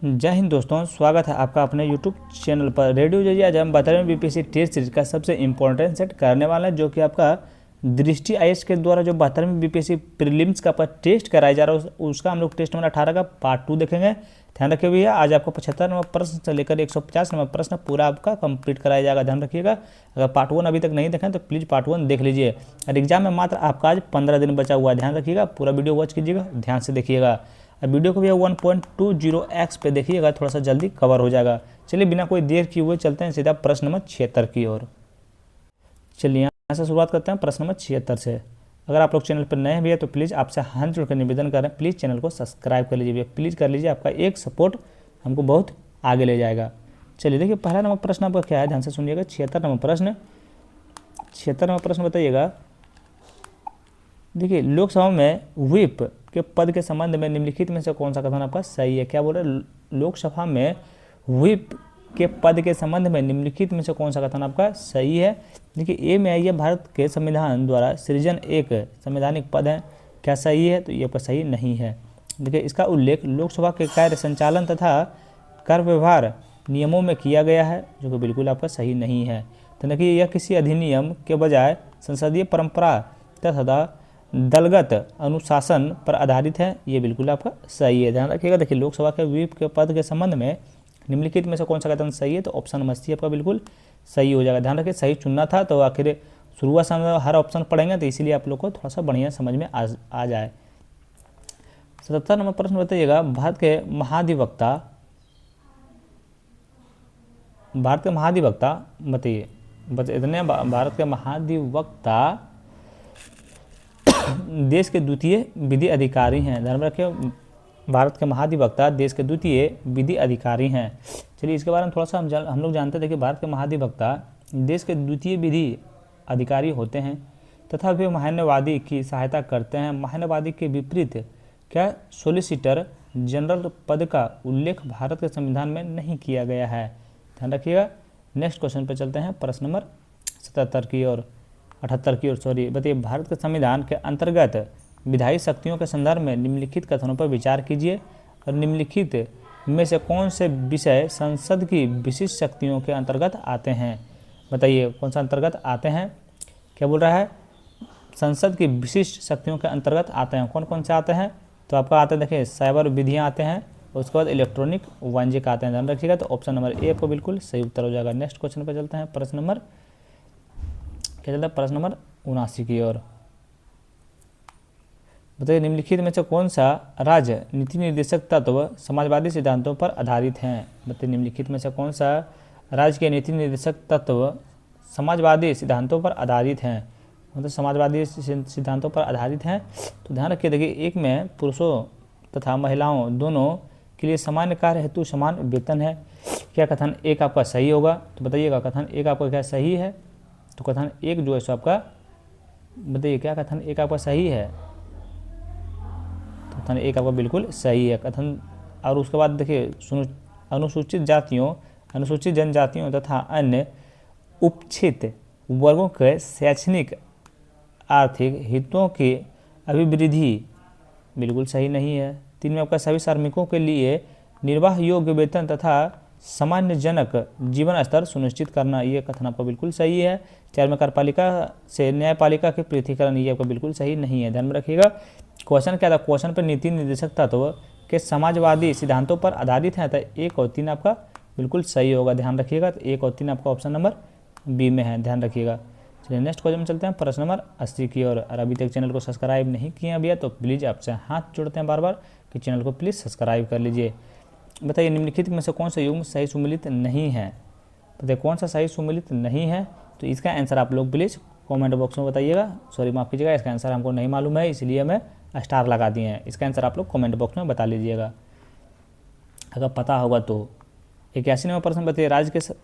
जय हिंद दोस्तों, स्वागत है आपका अपने YouTube चैनल पर। रेडियो जजिया आज हम 12वीं बीपीएससी टेस्ट सीरीज का सबसे इम्पोर्टेंट सेट करने वाला है, जो कि आपका दृष्टि आईएएस के द्वारा जो 12वीं बीपीएससी प्रीलिम्स का टेस्ट कराया जा रहा है उसका हम लोग टेस्ट नंबर 18 का पार्ट 2 देखेंगे। ध्यान रखिए भैया, आज आपको 75 नंबर प्रश्न से लेकर 150 नंबर प्रश्न पूरा आपका कंप्लीट कराया जाएगा। ध्यान रखिएगा, अगर पार्ट 1 अभी तक नहीं देखें तो प्लीज़ पार्ट 1 देख लीजिए। और एग्जाम में मात्र आपका आज 15 दिन बचा हुआ है। ध्यान रखिएगा, पूरा वीडियो वॉच कीजिएगा, ध्यान से देखिएगा। अब वीडियो को भी 1.20x पे देखिएगा, थोड़ा सा जल्दी कवर हो जाएगा। चलिए बिना कोई देर किए हुए चलते हैं सीधा प्रश्न नंबर 76 की ओर। चलिए यहाँ से शुरुआत करते हैं प्रश्न नंबर 76 से। अगर आप लोग चैनल पर नए हैं भैया तो प्लीज़ आपसे हाथ जोड़कर निवेदन करें, प्लीज़ चैनल को सब्सक्राइब कर लीजिए भैया, प्लीज़ कर लीजिए। आपका एक सपोर्ट हमको बहुत आगे ले जाएगा। चलिए देखिए, पहला नंबर प्रश्न आपका क्या है, ध्यान से सुनिएगा। 76 नंबर प्रश्न बताइएगा। देखिए, लोकसभा में व्हिप के पद के संबंध में निम्नलिखित में से कौन सा कथन आपका सही है। क्या बोल रहे हैं, लोकसभा में व्हिप के पद के संबंध में निम्नलिखित में से कौन सा कथन आपका सही है। देखिए, ए में आइए, भारत के संविधान द्वारा सृजन एक संवैधानिक पद है। क्या सही है, तो ये आपका सही नहीं है। देखिए, इसका उल्लेख लोकसभा के कार्य संचालन तथा कर व्यवहार नियमों में किया गया है, जो कि बिल्कुल आपका सही नहीं है। तो देखिए, यह किसी अधिनियम के बजाय संसदीय परंपरा तथा दलगत अनुशासन पर आधारित है, ये बिल्कुल आपका सही है। ध्यान रखिएगा। देखिए, लोकसभा के व्हिप के पद के संबंध में निम्नलिखित में से कौन सा कथन सही है, तो ऑप्शन नंबर सी आपका बिल्कुल सही हो जाएगा। ध्यान रखिए, सही चुनना था तो आखिर शुरुआत से हर ऑप्शन पढ़ेंगे तो इसीलिए आप लोग को थोड़ा सा बढ़िया समझ में आ जाए। 77 नंबर प्रश्न बताइएगा। भारत के महाधिवक्ता बताइए, बस इतने। भारत के महाधिवक्ता देश के द्वितीय विधि अधिकारी हैं। ध्यान रखिए, भारत के महाधिवक्ता देश के द्वितीय विधि अधिकारी हैं। चलिए इसके बारे में थोड़ा सा हम लोग जानते थे कि भारत के महाधिवक्ता देश के द्वितीय विधि अधिकारी होते हैं तथा वे महान्यवादी की सहायता करते हैं। महान्यवादी के विपरीत क्या सॉलिसिटर जनरल पद का उल्लेख भारत के संविधान में नहीं किया गया है। ध्यान रखिएगा। नेक्स्ट क्वेश्चन पर चलते हैं, प्रश्न नंबर 78 की ओर, बताइए। भारत के संविधान के अंतर्गत विधायी शक्तियों के संदर्भ में निम्नलिखित कथनों पर विचार कीजिए और निम्नलिखित में से कौन से विषय संसद की विशिष्ट शक्तियों के अंतर्गत आते हैं। बताइए कौन सा अंतर्गत आते हैं। क्या बोल रहा है, संसद की विशिष्ट शक्तियों के अंतर्गत आते हैं। कौन कौन से आते हैं, तो आपका आते हैं, देखिए, साइबर विधियाँ आते हैं, उसके बाद इलेक्ट्रॉनिक वाणिज्यिक आते हैं। ध्यान रखिएगा। तो ऑप्शन नंबर ए आपको बिल्कुल सही उत्तर हो जाएगा। नेक्स्ट क्वेश्चन पर चलते हैं, प्रश्न नंबर 79 की ओर। बताइए, निम्नलिखित में से कौन सा राज्य नीति निर्देशक तत्व समाजवादी सिद्धांतों पर आधारित हैं। बताइए, निम्नलिखित में से कौन सा राज्य के नीति निर्देशक तत्व समाजवादी सिद्धांतों पर आधारित हैं, मतलब समाजवादी सिद्धांतों पर आधारित हैं। तो ध्यान रखिए, देखिए, एक में पुरुषों तथा महिलाओं दोनों के लिए सामान्य कार्य हेतु समान वेतन है। क्या कथन एक आपका सही होगा, तो बताइएगा कथन एक आपका क्या सही है। तो कथन एक जो है सो आपका, बताइए क्या कथन एक आपका सही है, तो कथन एक आपका बिल्कुल सही है कथन। और उसके बाद देखिए, अनुसूचित जातियों, अनुसूचित जनजातियों तथा अन्य उपक्षित वर्गों के शैक्षणिक आर्थिक हितों की अभिवृद्धि बिल्कुल सही नहीं है। 3 में आपका सभी श्रमिकों के लिए निर्वाह योग्य वेतन तथा सामान्यजनक जीवन स्तर सुनिश्चित करना, ये कथन आपका बिल्कुल सही है। 4 में कार्यपालिका से न्यायपालिका के पृथकीकरण, ये आपका बिल्कुल सही नहीं है। ध्यान में रखिएगा। क्वेश्चन क्या था, क्वेश्चन पर नीति निर्देशक तत्व के समाजवादी सिद्धांतों पर आधारित है, तो 1 और 3 आपका बिल्कुल सही होगा। ध्यान रखिएगा। तो 1 और 3 आपका ऑप्शन नंबर बी में है। ध्यान रखिएगा। चलिए नेक्स्ट क्वेश्चन में चलते हैं, प्रश्न नंबर 80 की ओर। और अभी तक चैनल को सब्सक्राइब नहीं किए हैं भैया तो प्लीज़ आपसे हाथ जोड़ते हैं बार बार कि चैनल को प्लीज़ सब्सक्राइब कर लीजिए। बताइए, निम्नलिखित में से कौन सा युग्म सही सुमेलित नहीं है। बताइए कौन सा सही सुमेलित नहीं है, तो इसका आंसर आप लोग प्लीज़ कमेंट बॉक्स में बताइएगा। सॉरी माफ़ कीजिएगा, इसका आंसर हमको नहीं मालूम है, इसलिए मैं स्टार लगा दिए हैं। इसका आंसर आप लोग कमेंट बॉक्स में बता लीजिएगा अगर पता होगा तो। 81 नंबर प्रश्न बताइए,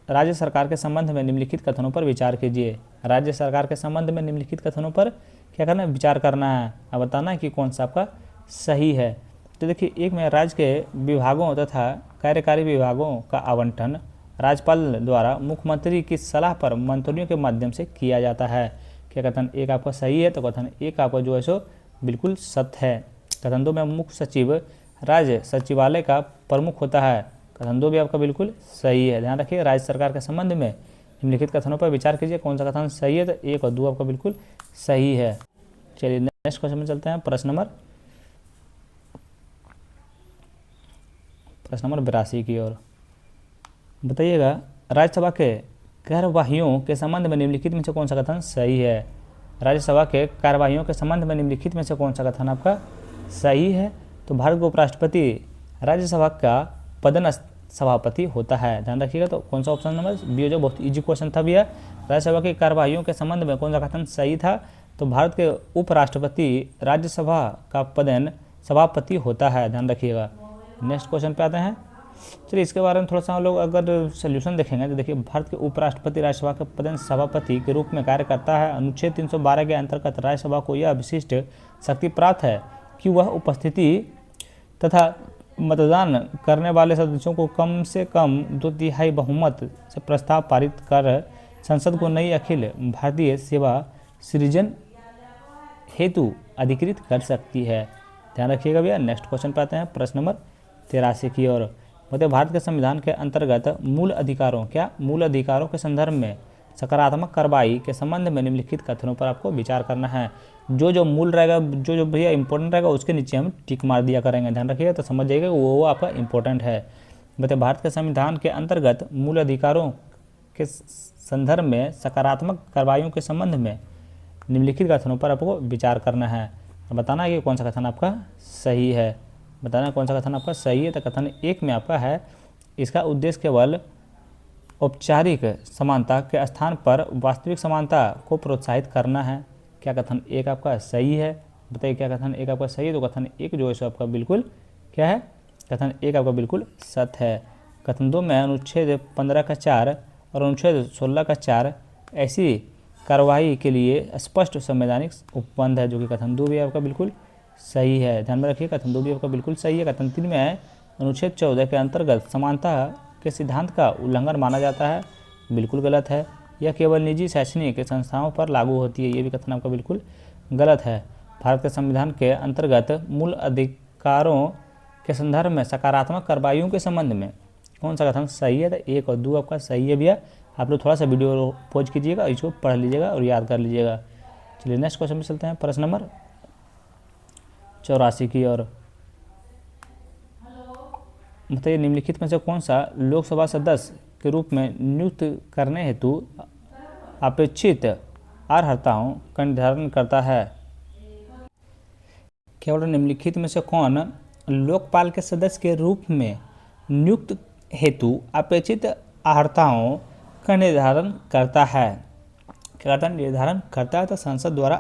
राज्य सरकार के संबंध में निम्नलिखित कथनों पर विचार कीजिए। राज्य सरकार के संबंध में निम्नलिखित कथनों पर क्या करना है, विचार करना है, अब बताना है कि कौन सा आपका सही है। तो देखिए, एक में राज्य के विभागों तथा कार्यकारी विभागों का आवंटन राज्यपाल द्वारा मुख्यमंत्री की सलाह पर मंत्रियों के माध्यम से किया जाता है। क्या कथन एक आपका सही है, तो कथन एक आपका जो है सो बिल्कुल सत्य है। कथन 2 में मुख्य सचिव राज्य सचिवालय का प्रमुख होता है। कथन 2 भी आपका बिल्कुल सही है। ध्यान रखिए, राज्य सरकार के संबंध में निम्नलिखित कथनों पर विचार कीजिए, कौन सा कथन सही है। तो 1 और 2 आपका बिल्कुल सही है। चलिए नेक्स्ट क्वेश्चन में चलते हैं, प्रश्न नंबर 82 की ओर। बताइएगा, राज्यसभा के कार्यवाहियों के संबंध में निम्नलिखित में से कौन सा कथन सही है। राज्यसभा के कार्यवाहियों के संबंध में निम्नलिखित में से कौन सा कथन आपका सही है। तो भारत के उपराष्ट्रपति राज्यसभा का पदन सभापति होता है। ध्यान रखिएगा, तो कौन सा ऑप्शन नंबर बी, जो बहुत इजी क्वेश्चन था भैया। राज्यसभा की कार्यवाहियों के संबंध में कौन सा कथन सही था। तो भारत के उपराष्ट्रपति राज्यसभा का पदन सभापति होता है। ध्यान रखिएगा। नेक्स्ट क्वेश्चन पे आते हैं। चलिए इसके बारे में थोड़ा सा हम लोग अगर सोल्यूशन देखेंगे तो देखिए, भारत के उपराष्ट्रपति राज्यसभा के पदन सभापति के रूप में कार्य करता है। अनुच्छेद 312 के अंतर्गत राज्यसभा को यह विशिष्ट शक्ति प्राप्त है कि वह उपस्थिति तथा मतदान करने वाले सदस्यों को कम से कम 2/3 बहुमत से प्रस्ताव पारित कर संसद को नई अखिल भारतीय सेवा सृजन हेतु अधिकृत कर सकती है। ध्यान रखिएगा भैया। नेक्स्ट क्वेश्चन पे आते हैं, प्रश्न नंबर 83 की ओर। मतलब भारत के संविधान के अंतर्गत मूल अधिकारों के संदर्भ में सकारात्मक कार्रवाई के संबंध में निम्नलिखित कथनों पर आपको विचार करना है। जो मूल रहेगा, जो भैया इंपॉर्टेंट रहेगा, उसके नीचे हम टिक मार दिया करेंगे। ध्यान रखिएगा, तो समझ जाइएगा वो आपका इंपॉर्टेंट है। मतलब भारत के संविधान के अंतर्गत मूल अधिकारों के संदर्भ में सकारात्मक कार्रवाइयों के संबंध में निम्नलिखित कथनों पर आपको विचार करना है। बताना है कि कौन सा कथन आपका सही है। बताना कौन सा कथन आपका सही है। तो कथन 1 में आपका है, इसका उद्देश्य केवल औपचारिक समानता के स्थान पर वास्तविक समानता को प्रोत्साहित करना है। क्या कथन 1 आपका सही है। बताइए क्या कथन 1 आपका सही है। तो कथन 1 जो है सो आपका बिल्कुल क्या है, कथन 1 आपका बिल्कुल सत्य है। कथन 2 में अनुच्छेद 15 का 4 और अनुच्छेद 16 का 4 ऐसी कार्रवाई के लिए स्पष्ट संवैधानिक उपबंध है, जो कि कथन 2 भी आपका बिल्कुल सही है। ध्यान में रखिए, कथन 2 भी आपका बिल्कुल सही है। कथन 3 में है, अनुच्छेद 14 के अंतर्गत समानता के सिद्धांत का उल्लंघन माना जाता है, बिल्कुल गलत है। यह केवल निजी शैक्षणिक संस्थाओं पर लागू होती है, ये भी कथन आपका बिल्कुल गलत है। भारत के संविधान के अंतर्गत मूल अधिकारों के संदर्भ में सकारात्मक कार्रवाइयों के संबंध में कौन सा कथन सही है। तो 1 और 2 आपका सही है भैया। आप लोग थोड़ा सा वीडियो पॉज कीजिएगा, इसको पढ़ लीजिएगा और याद कर लीजिएगा। चलिए नेक्स्ट क्वेश्चन में चलते हैं, प्रश्न नंबर 84 की ओर। बताइए, निम्नलिखित में से कौन सा लोकसभा सदस्य के रूप में नियुक्त करने हेतु अपेक्षित अर्हताओं का निर्धारण करता है। केवल निम्नलिखित में से कौन लोकपाल के सदस्य के रूप में नियुक्त हेतु अपेक्षित अर्हताओं का निर्धारण करता है। क्या कहता है, निर्धारण करता है। तो संसद द्वारा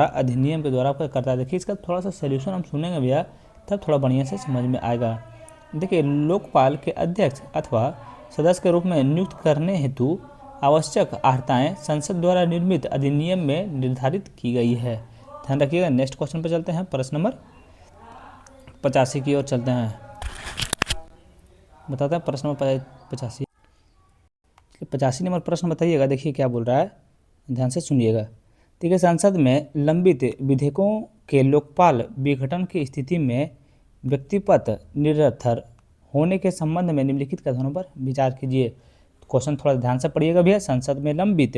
अधिनियम के द्वारा आपका करता है। देखिए इसका थोड़ा सा सोल्यूशन हम सुनेंगे भैया, तब थोड़ा बढ़िया से समझ में आएगा। देखिए, लोकपाल के अध्यक्ष अथवा सदस्य के रूप में नियुक्त करने हेतु आवश्यक अर्हताएं संसद द्वारा निर्मित अधिनियम में निर्धारित की गई है। ध्यान रखिएगा। नेक्स्ट क्वेश्चन पर चलते हैं, प्रश्न नंबर 85 की ओर चलते हैं। बताते हैं प्रश्न नंबर 85 नंबर प्रश्न बताइएगा। देखिए क्या बोल रहा है, ध्यान से सुनिएगा। ठीक है, संसद में लंबित विधेयकों के लोकपाल विघटन की स्थिति में व्यक्तिपत निरर्थक होने के संबंध में निम्नलिखित कथनों पर विचार कीजिए। क्वेश्चन थोड़ा ध्यान से पढ़िएगा भैया। संसद में लंबित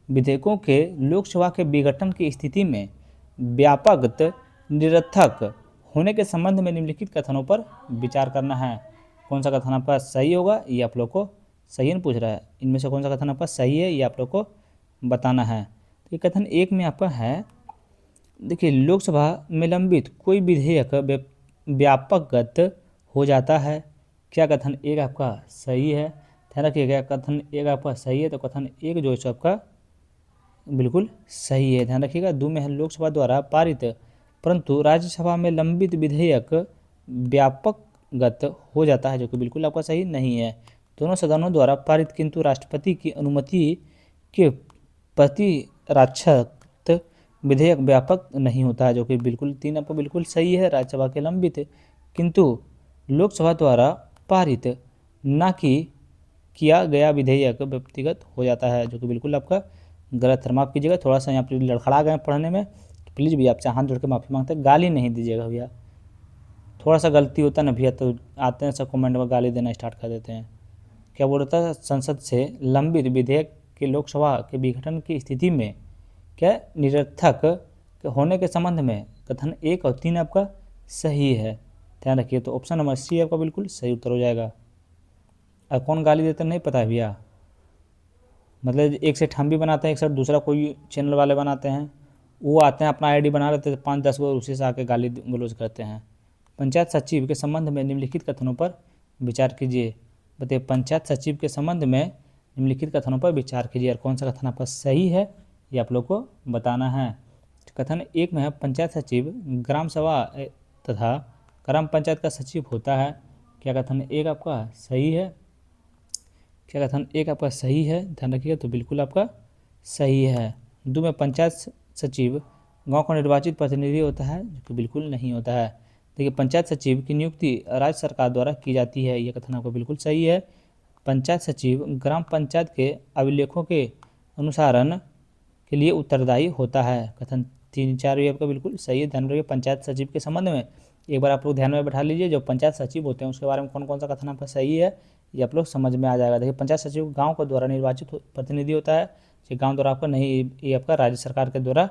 विधेयकों के लोकसभा के विघटन की स्थिति में व्यापक निरर्थक होने के संबंध में निम्नलिखित कथनों पर विचार करना है। कौन सा कथन आपका सही होगा, ये आप लोग को सही नहीं पूछ रहा है। इनमें से कौन सा कथन आपका सही है, ये आप लोग को बताना है। तो ये कथन 1 में आपका है, देखिए, लोकसभा में लंबित कोई विधेयक व्यापकगत हो जाता है। क्या कथन 1 आपका सही है। ध्यान रखिएगा, कथन 1 आपका सही है। तो कथन 1 जो है आपका बिल्कुल सही है। ध्यान रखिएगा। 2 में है, लोकसभा द्वारा पारित परंतु राज्यसभा में लंबित विधेयक व्यापकगत हो जाता है, जो कि बिल्कुल आपका सही नहीं है। दोनों सदनों द्वारा पारित किंतु राष्ट्रपति की अनुमति के प्रतिरक्षित विधेयक व्यापक नहीं होता है, जो कि बिल्कुल 3 आपको बिल्कुल सही है। राज्यसभा के लंबित किंतु लोकसभा द्वारा पारित न किया गया विधेयक व्यक्तिगत हो जाता है, जो कि बिल्कुल आपका गलत है। माफ़ कीजिएगा, थोड़ा सा यहाँ पर लड़खड़ा गए पढ़ने में, तो प्लीज़ भैया आपसे हाथ जोड़ के माफ़ी मांगते हैं, गाली नहीं दीजिएगा भैया। थोड़ा सा गलती होता है ना भैया तो आते हैं सब कमेंट में गाली देना स्टार्ट कर देते हैं। क्या बोल रहा था, संसद से लंबित विधेयक के लोकसभा के विघटन की स्थिति में क्या निरर्थक होने के संबंध में कथन 1 और 3 आपका सही है। ध्यान रखिए, तो ऑप्शन नंबर सी आपका बिल्कुल सही उत्तर हो जाएगा। अब कौन गाली देता नहीं पता है भैया, मतलब एक से हम भी बनाते हैं, एक साइड दूसरा कोई चैनल वाले बनाते हैं, वो आते हैं अपना आईडी बना लेते हैं 5-10 को, उसी से आके गाली गलौज करते हैं। पंचायत सचिव के संबंध में निम्नलिखित कथनों पर विचार कीजिए। बताइए, पंचायत सचिव के संबंध में निम्नलिखित कथनों पर विचार कीजिए और कौन सा कथन आपका सही है ये आप लोग को बताना है। कथन 1 में है, पंचायत सचिव ग्राम सभा तथा ग्राम पंचायत का सचिव होता है। क्या कथन 1 आपका सही है? क्या कथन 1 आपका सही है? ध्यान रखिएगा, तो बिल्कुल आपका सही है। 2 में पंचायत सचिव गांव का निर्वाचित प्रतिनिधि होता है, जो कि बिल्कुल नहीं होता है। देखिए, पंचायत सचिव की नियुक्ति राज्य सरकार द्वारा की जाती है, यह कथन आपका बिल्कुल सही है। पंचायत सचिव ग्राम पंचायत के अभिलेखों के अनुसारण के लिए उत्तरदायी होता है। कथन 3-4 भी आपका बिल्कुल सही है। ध्यान रखिए, पंचायत सचिव के संबंध में एक बार आप लोग ध्यान में बैठा लीजिए, जो पंचायत सचिव होते हैं उसके बारे में कौन कौन सा कथन आपका सही है ये आप लोग समझ में आ जाएगा। देखिए, पंचायत सचिव गांव के द्वारा निर्वाचित प्रतिनिधि होता है, ये गांव द्वारा आपका नहीं, ये आपका राज्य सरकार के द्वारा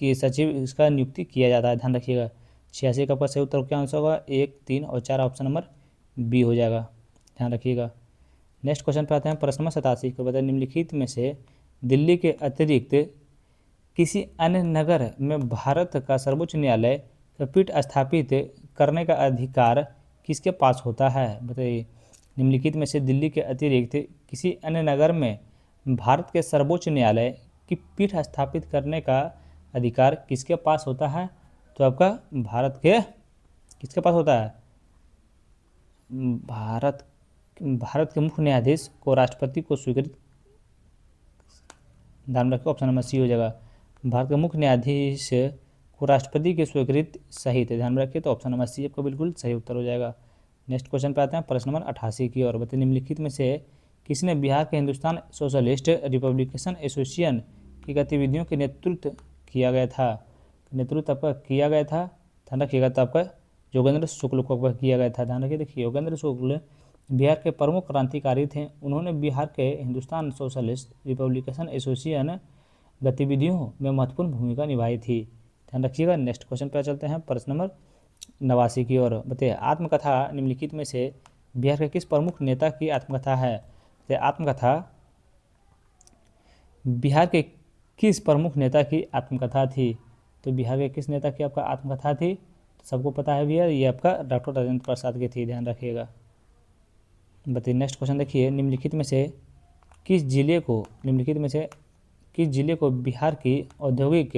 कि सचिव इसका नियुक्ति किया जाता है। ध्यान रखिएगा। 86 का आपका सही उत्तर क्या आंसर होगा? 1, 3 और 4 ऑप्शन नंबर बी हो जाएगा। ध्यान रखिएगा। नेक्स्ट क्वेश्चन पे आते हैं। प्रश्न नंबर 87 को बताए, निम्नलिखित में से दिल्ली के अतिरिक्त किसी अन्य नगर में भारत का सर्वोच्च न्यायालय का पीठ स्थापित करने का अधिकार किसके पास होता है? बताइए, निम्नलिखित में से दिल्ली के अतिरिक्त किसी अन्य नगर में भारत के सर्वोच्च न्यायालय की पीठ स्थापित करने का अधिकार किसके पास होता है? तो आपका भारत के किसके पास होता है? भारत के मुख्य न्यायाधीश को राष्ट्रपति को स्वीकृत, ध्यान रखिए ऑप्शन नंबर सी हो जाएगा। भारत के मुख्य न्यायाधीश को राष्ट्रपति के स्वीकृत सहित, ध्यान रखिए, तो ऑप्शन नंबर सी आपका बिल्कुल सही उत्तर हो जाएगा। नेक्स्ट क्वेश्चन पे आते हैं। प्रश्न नंबर 88 की ओर। बताइए, निम्नलिखित में से किसने बिहार के हिंदुस्तान सोशलिस्ट रिपब्लिकेशन एसोसिएशन की गतिविधियों के नेतृत्व किया गया था? नेतृत्व आपका किया गया था, ध्यान रखिएगा, तो आपका योगेंद्र शुक्ल को आपका किया गया था। ध्यान रखिए, देखिए योगेंद्र शुक्ल बिहार के प्रमुख क्रांतिकारी थे। उन्होंने बिहार के हिंदुस्तान सोशलिस्ट रिपब्लिकेशन एसोसिएशन गतिविधियों में महत्वपूर्ण भूमिका निभाई थी। ध्यान रखिएगा। नेक्स्ट क्वेश्चन पर चलते हैं। प्रश्न नंबर 89 की ओर। बताइए, आत्मकथा निम्नलिखित में से बिहार के किस प्रमुख नेता की आत्मकथा है? आत्मकथा बिहार के किस प्रमुख नेता की आत्मकथा थी? तो बिहार के किस नेता की आपका आत्मकथा थी? तो सबको पता है भैया, ये आपका डॉक्टर राजेंद्र प्रसाद की थी। ध्यान रखिएगा। बताइए, नेक्स्ट क्वेश्चन देखिए, निम्नलिखित में से किस जिले को बिहार की औद्योगिक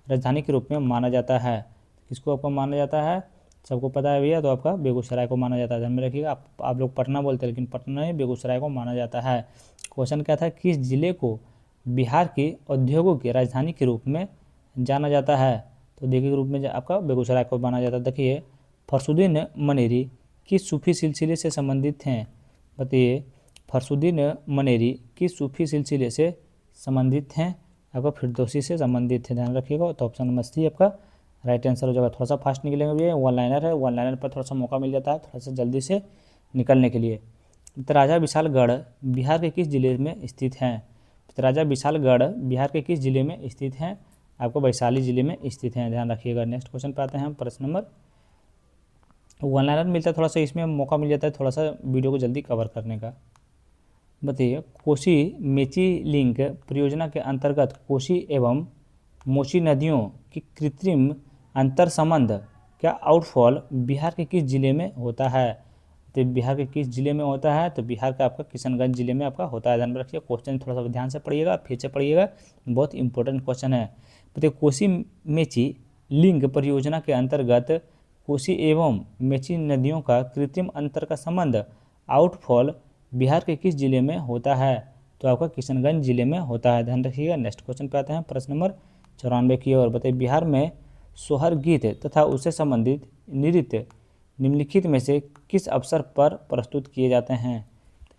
राजधानी के रूप में माना जाता है? किसको आपको माना जाता है? सबको पता है भैया, तो आपका बेगूसराय को माना जाता है। ध्यान में रखिएगा। आप लोग पटना बोलते हैं, लेकिन पटना नहीं, बेगूसराय को माना जाता है। क्वेश्चन क्या था, किस जिले को बिहार की औद्योगिक की राजधानी के रूप में जाना जाता है? तो देखिए, के रूप में आपका बेगूसराय को माना जाता है। देखिए, फरसुद्दीन मनेरी किस सूफी सिलसिले से संबंधित हैं? बताइए, फरसुद्दीन मनेरी किस सूफी सिलसिले से संबंधित हैं? आपका फिरदौसी से संबंधित है। ध्यान रखिएगा। तो ऑप्शन नंबर सी आपका राइट आंसर हो जाएगा। थोड़ा सा फास्ट निकलेंगे भैया, वन लाइनर है, वन लाइनर पर थोड़ा सा मौका मिल जाता है थोड़ा सा जल्दी से निकलने के लिए। राजा विशालगढ़ बिहार के किस जिले में स्थित हैं? राजा विशालगढ़ बिहार के किस जिले में स्थित हैं? आपको वैशाली जिले में स्थित हैं। ध्यान रखिएगा। नेक्स्ट क्वेश्चन पे आते हैं। प्रश्न नंबर वन लाइनर मिलता है, थोड़ा सा इसमें मौका मिल जाता है थोड़ा सा वीडियो को जल्दी कवर करने का। बताइए, कोसी मेची लिंक परियोजना के अंतर्गत कोसी एवं मोची नदियों की कृत्रिम अंतर संबंध क्या आउटफॉल बिहार के किस जिले में होता है? तो बिहार के किस जिले में होता है? तो बिहार का आपका किशनगंज जिले में आपका होता है। ध्यान रखिए। क्वेश्चन थोड़ा सा ध्यान से पढ़िएगा, फिर से पढ़िएगा, बहुत इंपॉर्टेंट क्वेश्चन है। बताइए, कोसी मेची लिंक परियोजना के अंतर्गत कोसी एवं मेची नदियों का कृत्रिम अंतर का संबंध आउटफॉल बिहार के किस जिले में होता है? तो आपका किशनगंज जिले में होता है। ध्यान रखिएगा। नेक्स्ट क्वेश्चन पे आते हैं। प्रश्न नंबर 94 की ओर। बताइए, बिहार में सोहर गीत तथा उससे संबंधित नृत्य निम्नलिखित में से किस अवसर पर प्रस्तुत किए जाते हैं?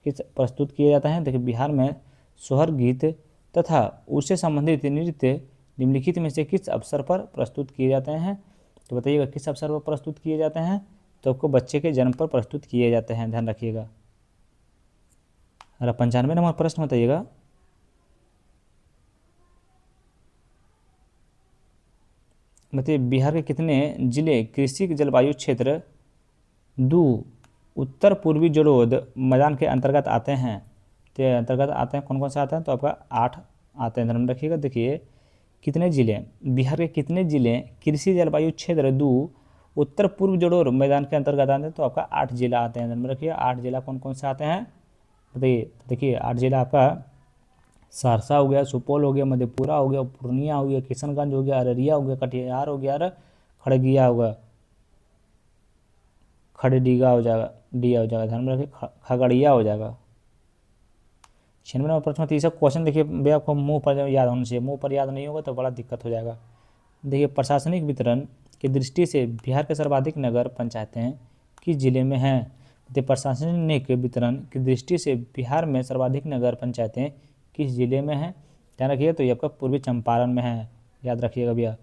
देखिए, बिहार में सोहर गीत तथा उससे संबंधित नृत्य निम्नलिखित में से किस अवसर पर प्रस्तुत किए जाते हैं? तो बताइएगा, किस अवसर पर प्रस्तुत किए जाते हैं? तो आपको बच्चे के जन्म पर प्रस्तुत किए जाते हैं, ध्यान रखिएगा। और 95 नंबर प्रश्न बताइएगा, बताइए बिहार के कितने जिले कृषि जलवायु क्षेत्र दू उत्तर पूर्वी जलोढ़ मैदान के अंतर्गत आते हैं? तो अंतर्गत आते हैं, कौन कौन से आते हैं? तो आपका 8 आते हैं, ध्यान रखिएगा। देखिए कितने जिले, बिहार के कितने जिले कृषि जलवायु क्षेत्र दू उत्तर पूर्व जलोढ़ मैदान के अंतर्गत आते हैं? तो आपका 8 जिला आते हैं, ध्यान रखिए। 8 जिला कौन कौन से आते हैं बताइए। देखिए 8 जिला आपका सहरसा हो गया, सुपौल हो गया, मधेपुरा हो गया, पूर्णिया हो गया, किशनगंज हो गया, अररिया हो गया, कटिहार हो गया और खगड़िया होगा, खगड़िया हो जाएगा, डिया हो जाएगा, ध्यान में रखिए, खगड़िया हो जाएगा। 96 नंबर प्रश्न, तीसरा क्वेश्चन देखिए भैया, आपको मुंह पर याद होना चाहिए, मुंह पर याद नहीं होगा तो बड़ा दिक्कत हो जाएगा। देखिए प्रशासनिक वितरण की दृष्टि से बिहार के सर्वाधिक नगर पंचायतें किस जिले में हैं? देखिए प्रशासनिक वितरण की दृष्टि से बिहार में सर्वाधिक नगर पंचायतें किस जिले में हैं? ध्यान रखिएगा, तो ये आपका पूर्वी चंपारण में है, याद रखिएगा भैया।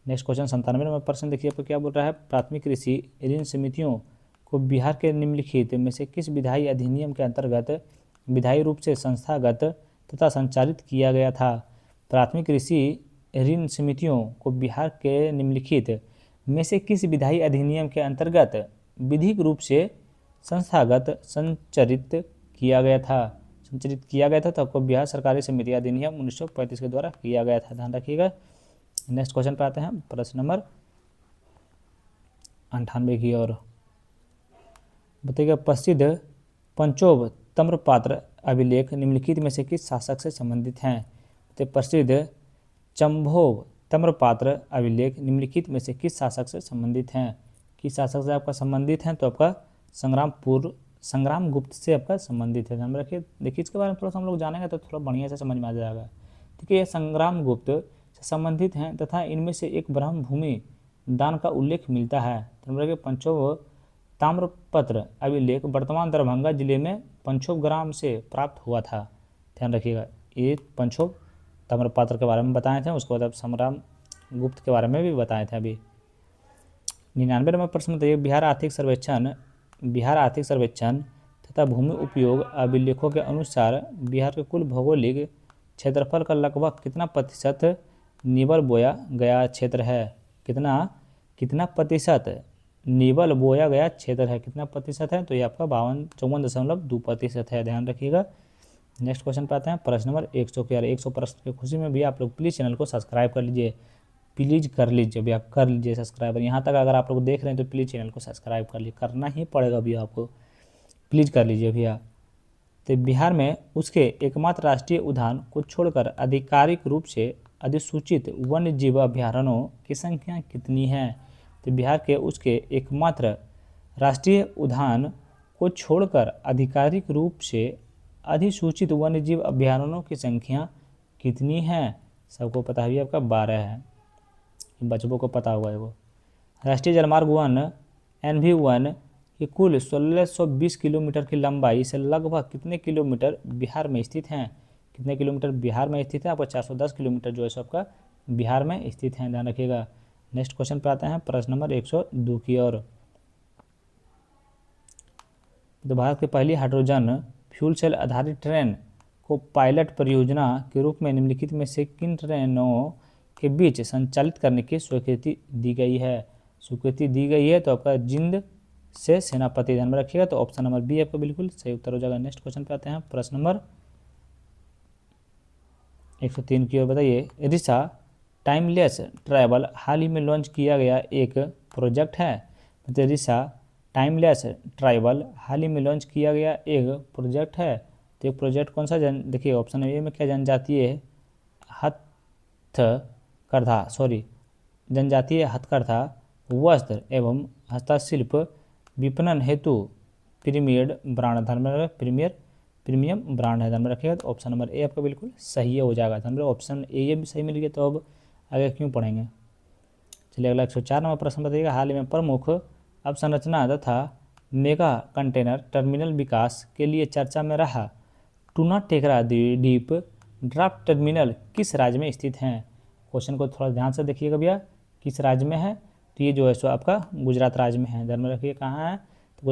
नेक्स्ट क्वेश्चन 97 नंबर प्रश्न देखिए आपको क्या बोल रहा है, प्राथमिक कृषि ऋण समितियों को बिहार के निम्नलिखित में से किस विधायी अधिनियम के अंतर्गत विधायी रूप से संस्थागत तथा संचालित किया गया था? प्राथमिक कृषि ऋण समितियों को बिहार के निम्नलिखित में से किस विधायी अधिनियम के अंतर्गत विधिक रूप से संस्थागत संचालित किया गया था? तो आपको बिहार सरकारी समिति अधिनियम 1935 के द्वारा किया गया था, ध्यान रखिएगा। नेक्स्ट क्वेश्चन पे आते हैं, प्रश्न नंबर 98 की ओर। बताइएगा प्रसिद्ध पंचोब तम्रपात्र अभिलेख निम्नलिखित में से किस शासक से संबंधित हैं? तो प्रसिद्ध चंभोब तम्रपात्र अभिलेख निम्नलिखित में से किस शासक से संबंधित हैं? किस शासक से आपका संबंधित हैं? तो आपका संग्राम गुप्त से आपका संबंधित है, ध्यान रखिए। देखिए इसके बारे में थोड़ा सा हम लोग जानेंगे तो थोड़ा बढ़िया से समझ में आ जाएगा। ठीक है, ये संग्राम गुप्त से संबंधित हैं तथा इनमें से एक ब्रह्म भूमि दान का उल्लेख मिलता है। ध्यान रखिए पंचोब ताम्रपत्र अभिलेख वर्तमान दरभंगा जिले में पंचोब ग्राम से प्राप्त हुआ था, ध्यान रखिएगा। ये पंचोब ताम्रपत्र के बारे में बताए थे, उसके बाद अब संग्राम गुप्त के बारे में भी बताए थे अभी। 99 नंबर प्रश्न बताइए, बिहार आर्थिक सर्वेक्षण तथा भूमि उपयोग अभिलेखों के अनुसार बिहार के कुल भौगोलिक क्षेत्रफल का लगभग कितना प्रतिशत नीबल बोया गया क्षेत्र है? कितना प्रतिशत नीबल बोया गया क्षेत्र है, कितना प्रतिशत है? तो ये आपका 54.2% है, ध्यान रखिएगा। नेक्स्ट क्वेश्चन पे आते हैं, प्रश्न नंबर 100 के। 100 प्रश्न की खुशी में भी आप लोग प्लीज़ चैनल को सब्सक्राइब कर लीजिए, प्लीज़ कर लीजिए भैया, कर लीजिए सब्सक्राइबर। यहाँ तक अगर आप लोग देख रहे हैं तो प्लीज़ चैनल को सब्सक्राइब कर लीजिए, करना ही पड़ेगा भैया आपको, प्लीज़ कर लीजिए भैया। तो बिहार में उसके एकमात्र राष्ट्रीय उद्यान को छोड़कर आधिकारिक रूप से अधिसूचित वन्य जीव अभ्यारण्यों की संख्या कितनी है? तो बिहार के उसके एकमात्र राष्ट्रीय उद्यान को छोड़कर आधिकारिक रूप से अधिसूचित वन्य जीव अभ्यारण्यों की संख्या कितनी है? सबको पता है आपका 12 है, बच्चों को पता होगा। वो राष्ट्रीय जलमार्ग 1 NV1 की कुल 1620 किलोमीटर की लंबाई से लगभग कितने किलोमीटर बिहार में स्थित हैं? कितने किलोमीटर बिहार में स्थित है? आपका 410 किलोमीटर जो है सो आपका बिहार में स्थित है, ध्यान रखिएगा। नेक्स्ट क्वेश्चन पे आते हैं, प्रश्न नंबर 102 की ओर। तो भारत की पहली हाइड्रोजन फ्यूल सेल आधारित ट्रेन को पायलट परियोजना के रूप में निम्नलिखित में से किन ट्रेनों के बीच संचालित करने की स्वीकृति दी गई है? तो आपका जिंद से सेनापति, ध्यान में रखिएगा। तो ऑप्शन नंबर बी आपका बिल्कुल सही उत्तर हो जाएगा। नेक्स्ट क्वेश्चन पे आते हैं, प्रश्न नंबर 103 की ओर। बताइए रिसा टाइमलेस ट्रैवल हाल ही में लॉन्च किया गया एक प्रोजेक्ट है। तो रिसा टाइमलेस ट्रैवल हाल ही में लॉन्च किया गया एक प्रोजेक्ट है। तो ये प्रोजेक्ट कौन सा? देखिए ऑप्शन ए में क्या जनजातीय हथकरघा वस्त्र एवं हस्तशिल्प विपणन हेतु प्रीमियम ब्रांड है, ध्यान में रखिएगा। तो ऑप्शन नंबर ए आपका बिल्कुल सही हो जाएगा। ध्यान में ऑप्शन ए ये भी सही मिल गया, तो अब आगे क्यों पढ़ेंगे। चलिए अगला 104 नंबर प्रश्न बताइएगा, हाल ही में प्रमुख अवसंरचना तथा मेगा कंटेनर टर्मिनल विकास के लिए चर्चा में रहा टूना टेकरा द्वीप ड्राफ्ट टर्मिनल किस राज्य में स्थित हैं? क्वेश्चन को थोड़ा ध्यान से देखिएगा भैया, किस राज्य में है? तो ये जो है सो आपका गुजरात राज्य में है। ध्यान में रखिए कहाँ है, तो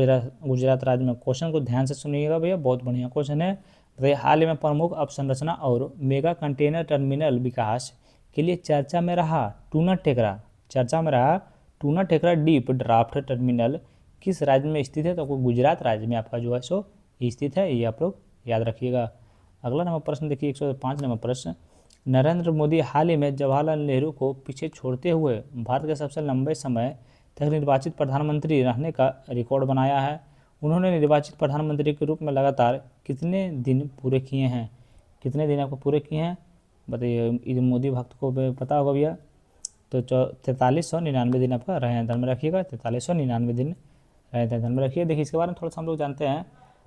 गुजरात राज्य में। क्वेश्चन को ध्यान से सुनिएगा भैया, बहुत बढ़िया क्वेश्चन है। बताइए, हाल ही में प्रमुख अवसंरचना और मेगा कंटेनर टर्मिनल विकास के लिए चर्चा में रहा टूना टेकरा डीप ड्राफ्ट टर्मिनल किस राज्य में स्थित है? तो आपको गुजरात राज्य में आपका जो है सो स्थित है, ये आप लोग याद रखिएगा। अगला नंबर प्रश्न देखिए, 105 नंबर प्रश्न। नरेंद्र मोदी हाल ही में जवाहरलाल नेहरू को पीछे छोड़ते हुए भारत के सबसे लंबे समय तक निर्वाचित प्रधानमंत्री रहने का रिकॉर्ड बनाया है। उन्होंने निर्वाचित प्रधानमंत्री के रूप में लगातार कितने दिन पूरे किए हैं? कितने दिन आपको पूरे किए हैं बताइए। मोदी भक्त को पता होगा भैया, तो 4399 दिन आपका रहे हैं। ध्यान में रखिएगा, 4399 दिन रहे थे। ध्यान में रखिए। देखिए, इसके बारे में थोड़ा सा हम लोग जानते हैं।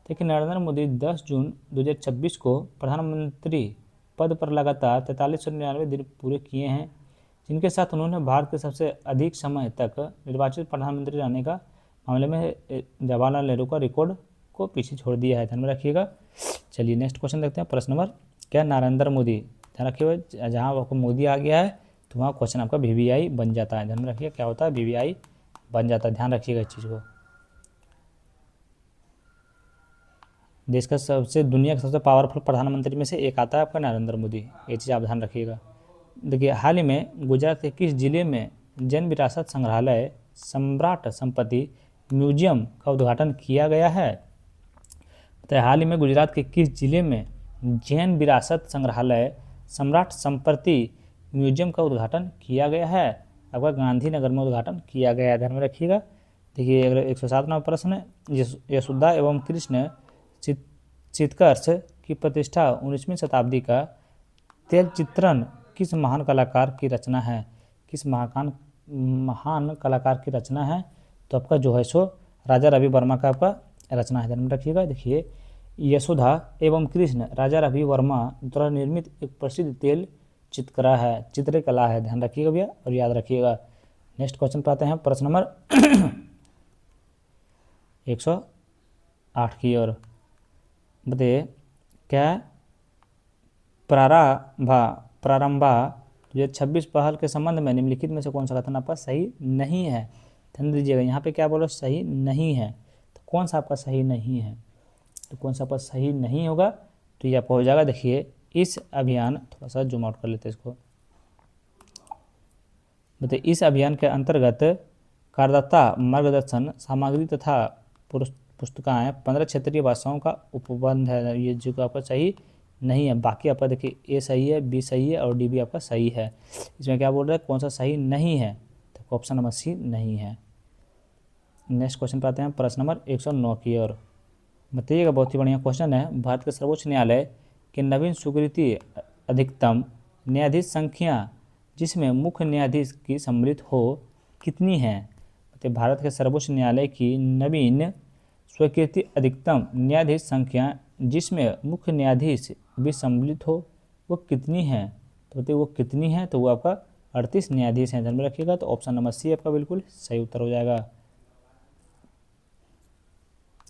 देखिए, नरेंद्र मोदी 10 जून 2026 को प्रधानमंत्री पद पर लगातार 4399 दिन पूरे किए हैं, जिनके साथ उन्होंने भारत के सबसे अधिक समय तक निर्वाचित प्रधानमंत्री रहने का मामले में जवाहरलाल नेहरू का रिकॉर्ड को पीछे छोड़ दिया है। ध्यान में रखिएगा। चलिए नेक्स्ट क्वेश्चन देखते हैं। प्रश्न नंबर क्या, नरेंद्र मोदी। ध्यान रखिएगा, जहाँ आपको मोदी आ गया है तो वहाँ क्वेश्चन आपका VVI बन जाता है। ध्यान में रखिए, क्या होता है, VVI बन जाता है। ध्यान रखिएगा इस चीज़ को। देश का दुनिया का सबसे पावरफुल प्रधानमंत्री में से एक आता है आपका नरेंद्र मोदी, ये चीज़ आप ध्यान रखिएगा। देखिए, हाल ही में गुजरात के किस जिले में जन विरासत संग्रहालय सम्राट संपत्ति म्यूजियम का उद्घाटन किया गया है? तो हाल ही में गुजरात के किस जिले में जैन विरासत संग्रहालय सम्राट संपत्ति म्यूजियम का उद्घाटन किया गया है? आपका गांधीनगर में उद्घाटन किया गया है। ध्यान में रखिएगा। देखिए, अगर 107 नंबर प्रश्न है, यशोदा एवं कृष्ण चित्कर्ष की प्रतिष्ठा 19वीं शताब्दी का तेल चित्रण किस महान कलाकार की रचना है? किस महान कलाकार की रचना है? तो आपका जो है सो राजा रवि वर्मा का आपका रचना है। ध्यान में रखिएगा। देखिए, यशोदा एवं कृष्ण राजा रवि वर्मा द्वारा निर्मित एक प्रसिद्ध तेल चित्रकला है। ध्यान रखिएगा भैया और याद रखिएगा। नेक्स्ट क्वेश्चन पे आते हैं, प्रश्न नंबर 108 की ओर। बताइए, क्या प्रारंभा 2026 पहल के संबंध में निम्नलिखित में से कौन सा कथन आपका सही नहीं है? ध्यान दीजिएगा, यहाँ पे क्या बोलो, सही नहीं है। तो कौन सा आपका सही नहीं है? तो कौन सा आपका सही नहीं होगा? तो ये आपका हो जाएगा। देखिए, इस अभियान, थोड़ा सा जूम आउट कर लेते हैं इसको। बताइए, इस अभियान के अंतर्गत करदाता मार्गदर्शन सामग्री तथा पुस्तकाएँ 15 क्षेत्रीय भाषाओं का उपबंध है। ये जो आपका सही नहीं है। बाकी आपका देखिए, ए सही है, बी सही है और डी भी आपका सही है। इसमें क्या बोल रहा है, कौन सा सही नहीं है? तो ऑप्शन नंबर सी नहीं है। नेक्स्ट क्वेश्चन पे आते हैं, प्रश्न नंबर 109 की ओर। बताइएगा, बहुत ही बढ़िया क्वेश्चन है। भारत के सर्वोच्च न्यायालय के नवीन स्वीकृति अधिकतम न्यायाधीश संख्या जिसमें मुख्य न्यायाधीश की सम्मिलित हो कितनी है? बताइए, भारत के सर्वोच्च न्यायालय की नवीन स्वीकृति अधिकतम न्यायाधीश संख्या जिसमें मुख्य न्यायाधीश भी सम्मिलित हो वो कितनी है? तो बताइए वो कितनी है? तो वो आपका 38 न्यायाधीश हैं। ध्यान में रखिएगा। तो ऑप्शन नंबर सी आपका बिल्कुल सही उत्तर हो जाएगा।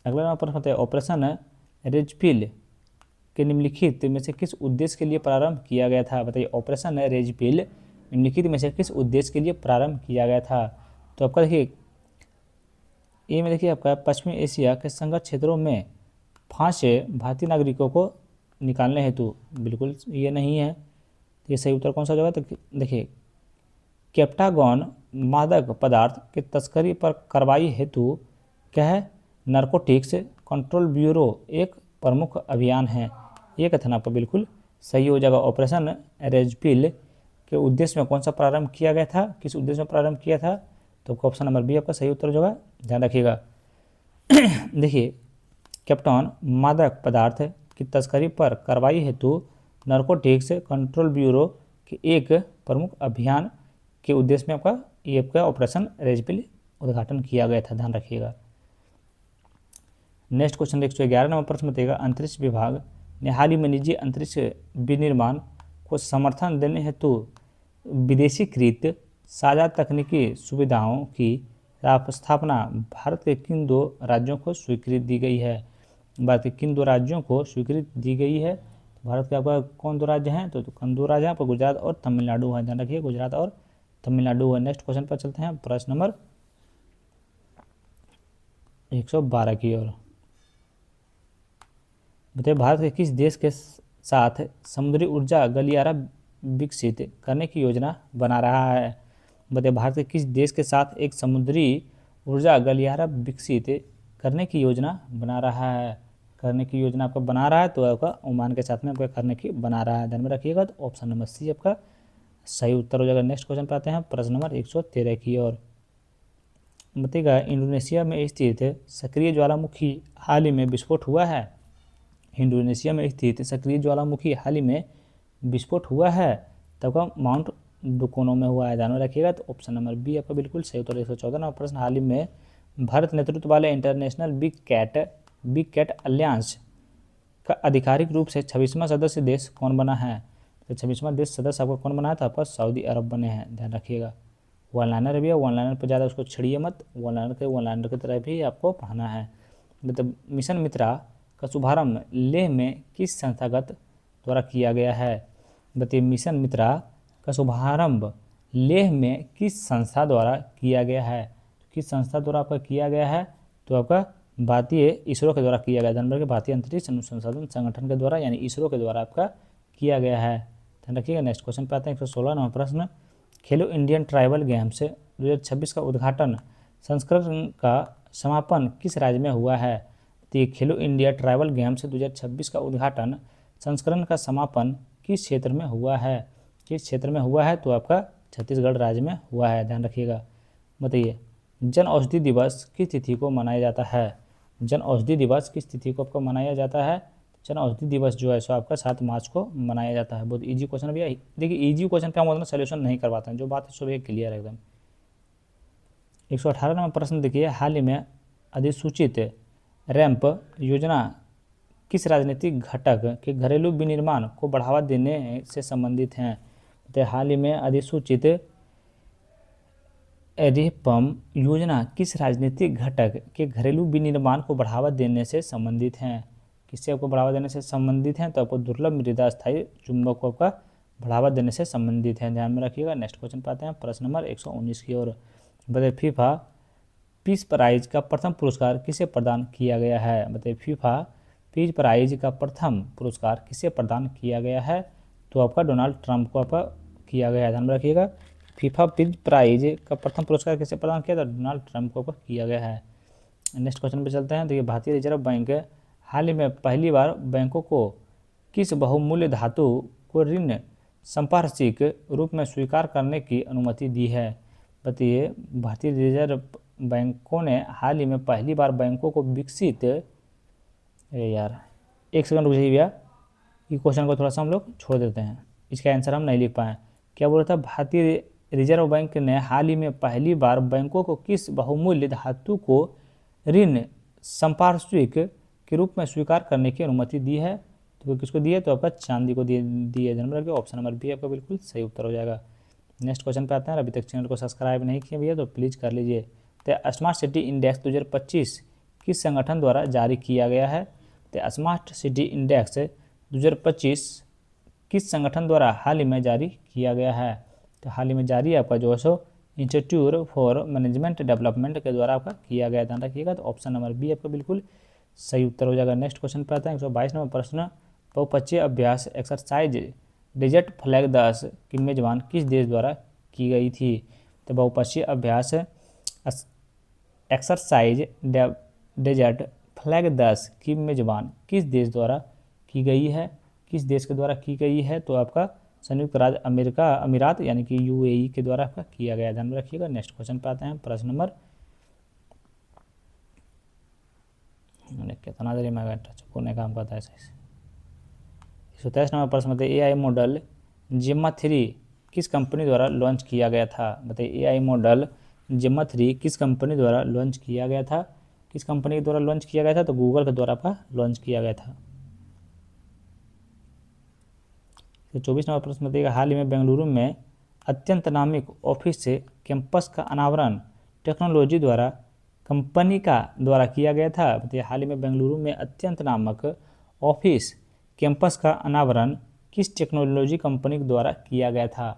अगला नंबर प्रश्न होता है, ऑपरेशन रेजपिल के निम्नलिखित में से किस उद्देश्य के लिए प्रारंभ किया गया था? बताइए, ऑपरेशन रेजपिल निम्नलिखित में से किस उद्देश्य के लिए प्रारंभ किया गया था? तो आपका देखिए, ए में देखिए आपका पश्चिमी एशिया के संघर्ष क्षेत्रों में फंसे भारतीय नागरिकों को निकालने हेतु, बिल्कुल ये नहीं है। तो ये सही उत्तर कौन सा होगा? तो देखिए, कैप्टागॉन मादक पदार्थ की तस्करी पर कार्रवाई हेतु क्या है, नारकोटिक्स कंट्रोल ब्यूरो एक प्रमुख अभियान है। ये कथन आपका बिल्कुल सही हो जाएगा। ऑपरेशन रेजपिल के उद्देश्य में कौन सा प्रारंभ किया गया था? किस उद्देश्य में प्रारंभ किया था? तो ऑप्शन नंबर बी आपका सही उत्तर होगा। ध्यान रखिएगा। देखिए, कैप्टन मादक पदार्थ की तस्करी पर कार्रवाई हेतु नारकोटिक्स कंट्रोल ब्यूरो के एक प्रमुख अभियान के उद्देश्य में आपका ये आपका ऑपरेशन रेजपिल उद्घाटन किया गया था। ध्यान रखिएगा। नेक्स्ट क्वेश्चन 111 नंबर प्रश्न बताइएगा, अंतरिक्ष विभाग ने हाल ही में निजी अंतरिक्ष विनिर्माण को समर्थन देने हेतु विदेशीकृत साझा तकनीकी सुविधाओं की स्थापना भारत के किन 2 राज्यों को स्वीकृति दी गई है? भारत के किन 2 राज्यों को स्वीकृति दी गई है? भारत के आपका कौन 2 राज्य हैं? तो कौन 2 राज्य हैं आपका? गुजरात और तमिलनाडु है। ध्यान रखिए, गुजरात और तमिलनाडु है। नेक्स्ट क्वेश्चन पर चलते हैं, प्रश्न नंबर 112 की ओर। बताइए भारत के किस देश के साथ समुद्री ऊर्जा गलियारा विकसित करने की योजना बना रहा है। बताइए भारत के किस देश के साथ एक समुद्री ऊर्जा गलियारा विकसित करने की योजना बना रहा है। करने की योजना आपका बना रहा है तो आपका ओमान के साथ में आपका करने की बना रहा है, ध्यान में रखिएगा। तो ऑप्शन नंबर सी आपका सही उत्तर हो जाएगा। नेक्स्ट क्वेश्चन पे आते हैं, प्रश्न नंबर 113 की ओर। बताइएगा इंडोनेशिया में स्थित सक्रिय ज्वालामुखी हाल ही में विस्फोट हुआ है। इंडोनेशिया में स्थित सक्रिय ज्वालामुखी हाल ही में विस्फोट हुआ है, तब का माउंट डुकोनो में हुआ है, ध्यान में रखिएगा। तो ऑप्शन नंबर बी आपका बिल्कुल सही उत्तर। 114 नंबर प्रश्न, हाल ही में भारत नेतृत्व वाले इंटरनेशनल बिग कैट अलियांस का आधिकारिक रूप से 26वां सदस्य देश कौन बना है। तो 26वां देश सदस्य आपका कौन बना है, तो आपका सऊदी अरब बने हैं, ध्यान रखिएगा। वन लाइनर भी है, वन लाइनर पर ज़्यादा उसको छिड़िए मत, वन लाइनर की तरह भी आपको पढ़ना है। मतलब मिशन मित्रा का शुभारंभ लेह में किस संस्थागत द्वारा किया गया है। बताइए मिशन मित्रा का शुभारंभ लेह में किस संस्था द्वारा किया गया है। किस संस्था द्वारा आपका किया गया है, तो आपका भारतीय इसरो के द्वारा किया गया, ध्यान भारतीय अंतरिक्ष अनुसंधान संगठन के द्वारा यानी इसरो के द्वारा आपका किया गया है, ध्यान रखिएगा। नेक्स्ट क्वेश्चन पे आते हैं, 116 नंबर प्रश्न, खेलो इंडियन ट्राइबल गेम्स 2026 का उद्घाटन संस्करण का समापन किस राज्य में हुआ है। तो ये खेलो इंडिया ट्राइबल गेम्स 2026 का उद्घाटन संस्करण का समापन किस क्षेत्र में हुआ है। किस क्षेत्र में हुआ है, तो आपका छत्तीसगढ़ राज्य में हुआ है, ध्यान रखिएगा। बताइए जन औषधि दिवस किस तिथि को मनाया जाता है। जन औषधि दिवस किस तिथि को आपका मनाया जाता है। जन औषधि दिवस जो है सो आपका 7 मार्च को मनाया जाता है। बहुत इजी क्वेश्चन भैया, देखिए इजी क्वेश्चन का मतलब सोल्यूशन नहीं करवाते हैं, जो बात है सो ये क्लियर है एकदम। 118 नंबर प्रश्न देखिए, हाल ही में अधिसूचित रैंप योजना किस राजनीतिक घटक के घरेलू विनिर्माण को बढ़ावा देने से संबंधित हैं। तो हाल ही में अधिसूचित रेपम योजना किस राजनीतिक घटक के घरेलू विनिर्माण को बढ़ावा देने से संबंधित हैं। किससे आपको बढ़ावा देने से संबंधित हैं, तो आपको दुर्लभ मृदा स्थायी चुंबक को आपका बढ़ावा देने से संबंधित है, ध्यान में रखिएगा। नेक्स्ट क्वेश्चन पाते हैं, प्रश्न नंबर 119 की ओर। बताइए फीफा पीस प्राइज का प्रथम पुरस्कार किसे प्रदान किया गया है। बताइए फीफा पीस प्राइज का प्रथम पुरस्कार किसे प्रदान किया गया है, तो आपका डोनाल्ड ट्रंप को आपका किया गया है, ध्यान में रखिएगा। फीफा पीस प्राइज का प्रथम पुरस्कार किसे प्रदान किया, तो डोनाल्ड ट्रंप को आपका किया गया है। नेक्स्ट क्वेश्चन पे चलते हैं। देखिए भारतीय रिजर्व बैंक हाल ही में पहली बार बैंकों को किस बहुमूल्य धातु को ऋण संपार्श्विक रूप में स्वीकार करने की अनुमति दी है। बताइए भारतीय रिजर्व बैंकों ने हाल ही में पहली बार बैंकों को विकसित, यार एक सेकंड रुक जाइए भैया, ये क्वेश्चन को थोड़ा सा हम लोग छोड़ देते हैं, इसका आंसर हम नहीं लिख पाए। क्या बोला था, भारतीय रिजर्व बैंक ने हाल ही में पहली बार बैंकों को किस बहुमूल्य धातु को ऋण संपार्श्विक के रूप में स्वीकार करने की अनुमति दी है। तो किसको दी है, तो आपका चांदी को दी है, ध्यान में रखिए। ऑप्शन नंबर बी आपका बिल्कुल सही उत्तर हो जाएगा। नेक्स्ट क्वेश्चन पे आते हैं। अभी तक चैनल को सब्सक्राइब नहीं किए भैया तो प्लीज़ कर लीजिए। तो स्मार्ट सिटी इंडेक्स 2025 किस संगठन द्वारा जारी किया गया है। तो स्मार्ट सिटी इंडेक्स 2025 किस संगठन द्वारा हाल ही में जारी किया गया है। तो हाल ही में जारी आपका जो है सो इंस्टीट्यूट फॉर मैनेजमेंट डेवलपमेंट के द्वारा आपका किया गया, ध्यान रखिएगा। तो ऑप्शन नंबर बी आपका बिल्कुल सही उत्तर हो जाएगा। नेक्स्ट क्वेश्चन पे आते हैं। 122 नंबर प्रश्न, बहुपक्षीय अभ्यास एक्सरसाइज डेजर्ट फ्लैग 10 की मेजबान किस देश द्वारा की गई थी। तो बहुपक्षीय अभ्यास एक्सरसाइज डेजर्ट फ्लैग 10 की मेजबान किस देश द्वारा की गई है। किस देश के द्वारा की गई है, तो आपका संयुक्त राज्य अमीरात यानी कि यूएई के द्वारा आपका किया गया, ध्यान में रखिएगा। नेक्स्ट क्वेश्चन पे आते हैं। प्रश्न नंबर कितना देरी में कोने काम करता है सही से। 123 नंबर प्रश्न बताइए एआई मॉडल जेम्मा 3 किस कंपनी द्वारा लॉन्च किया गया था। बताइए एआई मॉडल जेम्मा 3 किस कंपनी द्वारा लॉन्च किया गया था। किस कंपनी के द्वारा लॉन्च किया गया था, तो गूगल के द्वारा आपका लॉन्च किया गया था। 24 नंबर प्रश्न बताइएगा हाल ही में बेंगलुरु में अत्यंत नामिक ऑफिस से कैंपस का अनावरण टेक्नोलॉजी द्वारा कंपनी का द्वारा किया गया था। बताइए हाल ही में बेंगलुरु में अत्यंत नामक ऑफिस कैंपस का अनावरण किस टेक्नोलॉजी कंपनी के द्वारा किया गया था।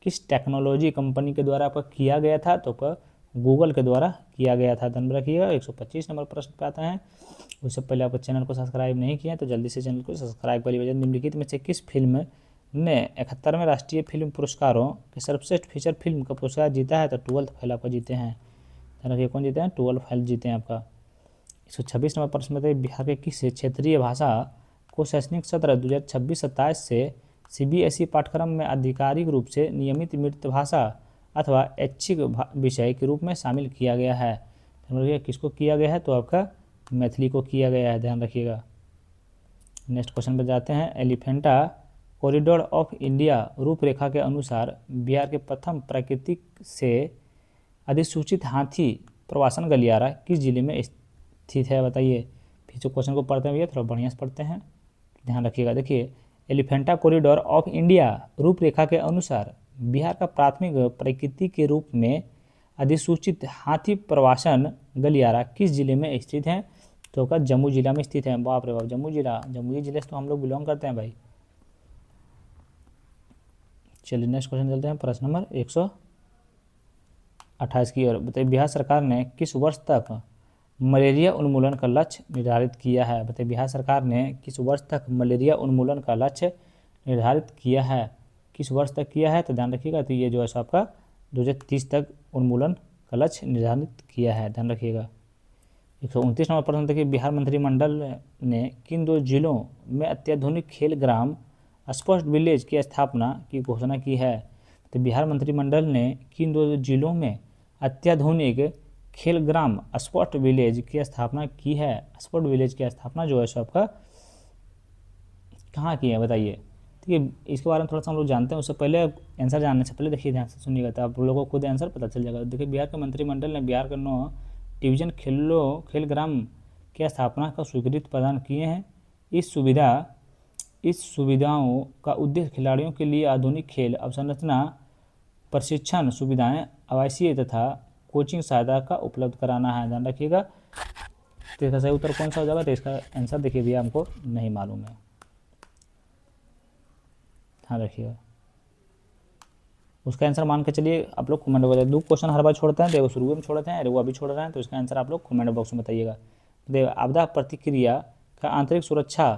किस टेक्नोलॉजी कंपनी के द्वारा आपका किया गया था, तो आपका गूगल के द्वारा किया गया था। ध्यान रखिएगा। 125 नंबर प्रश्न पे आता है। उससे पहले आप चैनल को सब्सक्राइब नहीं किया तो जल्दी से चैनल को सब्सक्राइब कर लीजिए। निम्नलिखित में से किस फिल्म ने 71वें राष्ट्रीय फिल्म पुरस्कारों के सर्वश्रेष्ठ फीचर फिल्म का पुरस्कार जीता है, तो 12th फेल आपका जीते हैं। ध्यान रखिए कौन जीते हैं, 12th फेल जीते हैं आपका। 126 नंबर प्रश्न बताइए, बिहार के किस क्षेत्रीय भाषा को शैक्षणिक सत्र 2026-27 से CBSE पाठ्यक्रम में आधिकारिक रूप से नियमित मातृभाषा अथवा ऐच्छिक विषय के रूप में शामिल किया गया है। ध्यान रखिएगा किसको किया गया है, तो आपका मैथिली को किया गया है। ध्यान रखिएगा। नेक्स्ट क्वेश्चन पर जाते हैं। एलिफेंटा कॉरिडोर ऑफ इंडिया रूपरेखा के अनुसार बिहार के प्रथम प्राकृतिक से अधिसूचित हाथी प्रवासन गलियारा किस जिले में स्थित है, बताइए। फिर से क्वेश्चन को पढ़ते हैं भैया, थोड़ा बढ़िया से पढ़ते हैं, ध्यान रखिएगा। देखिए, एलिफेंटा कॉरिडोर ऑफ इंडिया रूपरेखा के अनुसार बिहार का प्राथमिक प्रकृति के रूप में अधिसूचित हाथी प्रवासन गलियारा किस जिले में स्थित है, तो का जम्मू जिला में स्थित है। बाप रे बाप, जम्मू जिले से तो हम लोग बिलोंग करते हैं भाई। चलिए नेक्स्ट क्वेश्चन चलते हैं, प्रश्न नंबर 128 की ओर। बताइए, बिहार सरकार ने किस वर्ष तक मलेरिया उन्मूलन का लक्ष्य निर्धारित किया है, बताइए। बिहार सरकार ने किस वर्ष तक मलेरिया उन्मूलन का लक्ष्य निर्धारित किया है, किस वर्ष तक किया है, तो ध्यान रखिएगा। तो ये जो है सो आपका 2030 तक उन्मूलन का लक्ष्य निर्धारित किया है। ध्यान रखिएगा। 129 नंबर प्रश्न देखिए, बिहार मंत्रिमंडल ने किन 2 जिलों में अत्याधुनिक खेल ग्राम स्पोर्ट्स विलेज की स्थापना की घोषणा की है, तो बिहार मंत्रिमंडल ने किन 2 जिलों में अत्याधुनिक खेल ग्राम स्पोर्ट विलेज की स्थापना की है। स्पोर्ट विलेज की स्थापना जो है सो आपका कहाँ की है, बताइए। ठीक है, इसके बारे में थोड़ा सा हम लोग जानते हैं। उससे पहले आंसर जानने से पहले देखिए ध्यान से सुनिएगा, तो आप लोगों को खुद आंसर पता चल जाएगा। देखिए, बिहार के मंत्रिमंडल ने बिहार के 9 डिवीजन खेल ग्राम की स्थापना का स्वीकृति प्रदान किए हैं। इस सुविधाओं का उद्देश्य खिलाड़ियों के लिए आधुनिक खेल अवसंरचना, प्रशिक्षण सुविधाएं, आवासीय तथा कोचिंग सहायता का उपलब्ध कराना है। ध्यान रखिएगा। तो इसका सही उत्तर कौन सा हो जाएगा, तो इसका आंसर देखिए भैया हमको नहीं मालूम है, ध्यान रखिएगा। उसका आंसर मान के चलिए आप लोग कमेंट बॉक्स में। 2 क्वेश्चन हर बार छोड़ते हैं, देखो शुरू में छोड़ते हैं, वो अभी छोड़ रहे हैं, तो इसका आंसर आप लोग कमेंट बॉक्स में बताइएगा। देखो, आपदा प्रतिक्रिया का आंतरिक सुरक्षा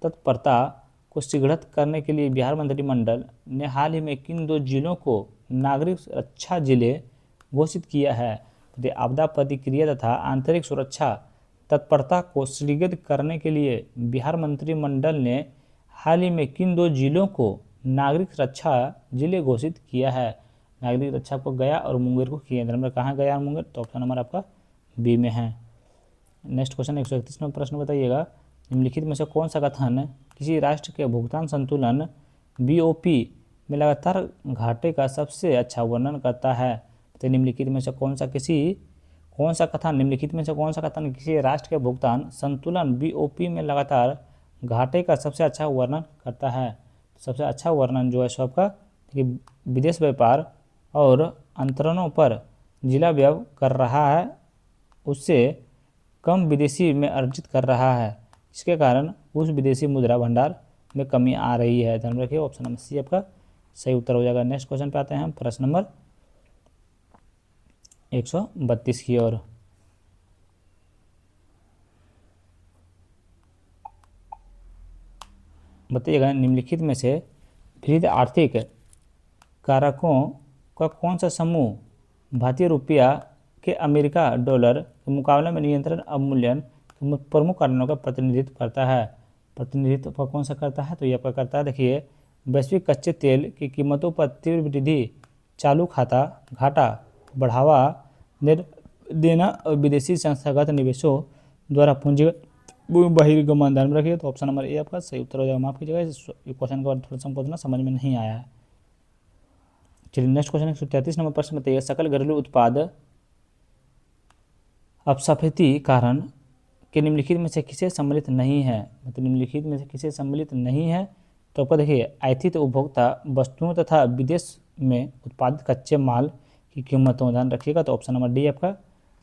तत्परता को सुदृढ़ करने के लिए बिहार मंत्रिमंडल ने हाल ही में किन 2 जिलों को नागरिक रक्षा जिले घोषित किया है, तो आपदा प्रतिक्रिया तथा आंतरिक सुरक्षा तत्परता को सुदृढ़ करने के लिए बिहार मंत्रिमंडल ने हाल ही में किन 2 जिलों को नागरिक रक्षा जिले घोषित किया है। नागरिक रक्षा को गया और मुंगेर को किया। नंबर कहाँ गया और मुंगेर, तो ऑप्शन नंबर आपका बी में है। नेक्स्ट क्वेश्चन 131 में प्रश्न बताइएगा, निम्नलिखित में से कौन सा कथन किसी राष्ट्र के भुगतान संतुलन BOP में लगातार घाटे का सबसे अच्छा वर्णन करता है, तो निम्नलिखित में से कौन सा कथन किसी राष्ट्र के भुगतान संतुलन BOP में लगातार घाटे का सबसे अच्छा वर्णन करता है। सबसे अच्छा वर्णन जो है सो आपका विदेश व्यापार और अंतरणों पर जिला व्यय कर रहा है, उससे कम विदेशी में अर्जित कर रहा है, इसके कारण उस विदेशी मुद्रा भंडार में कमी आ रही है। ध्यान रखिए, ऑप्शन नंबर सी आपका सही उत्तर हो जाएगा। नेक्स्ट क्वेश्चन पे आते हैं हम, प्रश्न नंबर 132 की ओर। बताइएगा, निम्नलिखित में से विविध आर्थिक कारकों का कौन सा समूह भारतीय रुपया के अमेरिका डॉलर के मुकाबले में नियंत्रण अवमूल्यन के प्रमुख कारणों का प्रतिनिधित्व करता है। प्रतिनिधित्व कौन सा करता है, तो ये आपका करता है, देखिए, वैश्विक कच्चे तेल की कीमतों पर तीव्र वृद्धि, चालू खाता घाटा, बढ़ावा देना और विदेशी संस्थागत निवेशों द्वारा पूंजीगत बहिर्गमन। ध्यान रखिए, तो ऑप्शन नंबर ए आपका सही उत्तर हो जाएगा। माफ कीजिएगा, इस क्वेश्चन के बाद थोड़ा सा हमको समझ में नहीं आया है। चलिए नेक्स्ट क्वेश्चन 133 नंबर प्रश्न बताइए, सकल घरेलू उत्पाद अपस्फीति कारण के निम्नलिखित में से किसे सम्मिलित नहीं है, मतलब निम्नलिखित में से किसे सम्मिलित नहीं है, तो आपको देखिए, आयातित उपभोक्ता वस्तुओं तथा विदेश में उत्पादित कच्चे माल की कीमतों। ध्यान रखिएगा, तो ऑप्शन नंबर डी आपका